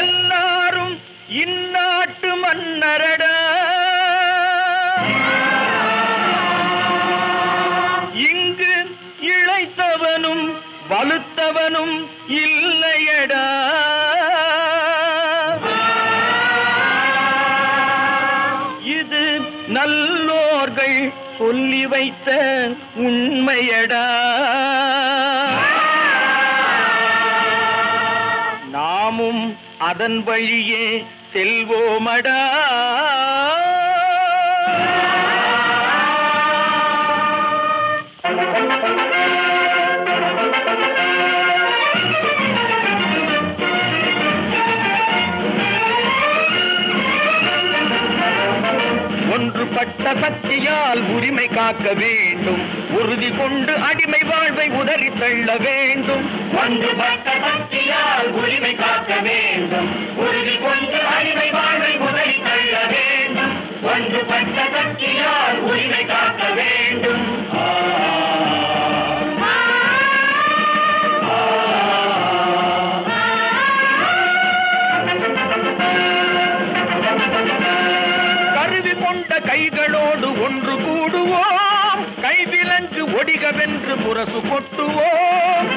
எல்லாரும் இந்நாட்டு மன்னரடா, இங்கு இளைத்தவனும் வலுத்தவனும் இல்லையடா. இது நல்லோர்கள் சொல்லி வைத்த உண்மையடா. நாமும் அதன் வழியே செல்வோமடா. ஒன்றுபட்ட சக்தியால் உரிமை காக்க வேண்டும், உறுதி கொண்டு அடிமை வாழ்வை உதறி தள்ள வேண்டும். ஒன்றுபட்ட சக்தியால் உரிமை காக்க வேண்டும், உறுதி கொண்டு அடிமை வாழ்வை உதறி தள்ள வேண்டும். ஒன்றுபட்ட சக்தியால் உரிமை காக்க வேண்டும். கருவி கொண்ட கைகளோடு ஒன்று கூடுவோம், கைவிலங்கு ஒடிகவென்று முரசு கொட்டுவோம்.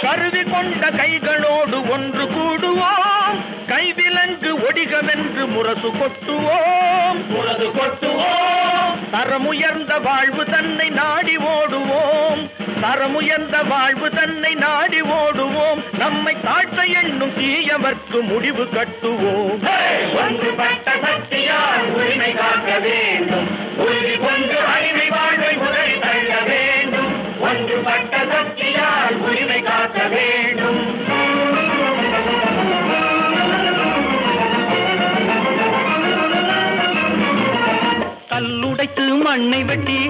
கருவி கொண்ட கைகளோடு ஒன்று கூடுவோம், கைவிலங்கு ஒடிகவென்று முரசு கொட்டுவோம். முரசு கொட்டுவோம். தரமுயர்ந்த வாழ்வு தன்னை நாடி ஓடுவோம், தரமுயர்ந்த வாழ்வு தன்னை நாடி ஓடுவோம். நம்மை தாழ்த்த எண்ணும் தீயவர்க்கு முடிவு கட்டுவோம். ஒன்றுபட்ட சக்தியால் உரிமை காக்க வேண்டும், உறுதி கொண்டு அடிமை வாழ்வை உதறி தள்ள வேண்டும். ஒன்றுபட்ட சக்தியால் உரிமை காக்க வேண்டும். கல்லுடைத்து மண்ணை வெட்டி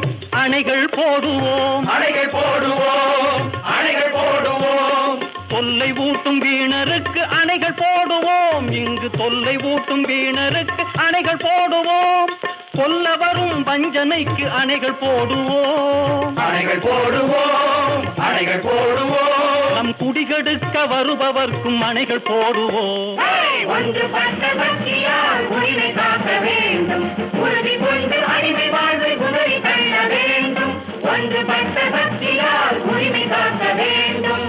அணைகள் போடுவோம், அணைகள் போடுவோம், அணைகள் போடுவோம். தொல்லை ஊட்டும் வீணருக்கு அணைகள் போடுவோம், இங்கு தொல்லை ஊட்டும் வீணருக்கு அணைகள் போடுவோம். கொல்ல வரும் வஞ்சனைக்கு அணைகள் போடுவோம், அணைகள் போடுவோம், அணைகள் போடுவோம். நம் குடிகெடுக்க வருபவர்க்கும் அணைகள் போடுவோம். ஒன்றுபட்ட சக்தியால் உரிமை காக்க வேண்டும், உறுதி கொண்டு அடிமை வாழ்வை உதறி தள்ள வேண்டும். ஒன்றுபட்ட சக்தியால் உரிமை காக்க வேண்டும்.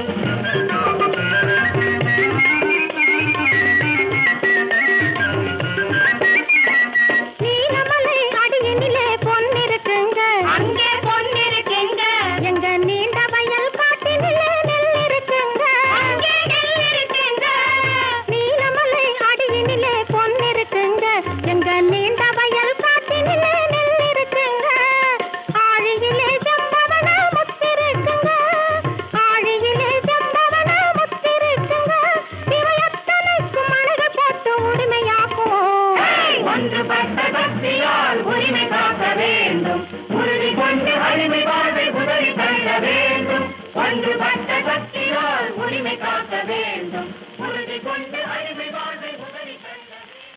ஒன்றுபட்ட சக்தியால் உரிமை காக்க வேண்டும், உறுதி கொண்டு அடிமை வாழ்வை உதறி தள்ள வேண்டும். ஒன்றுபட்ட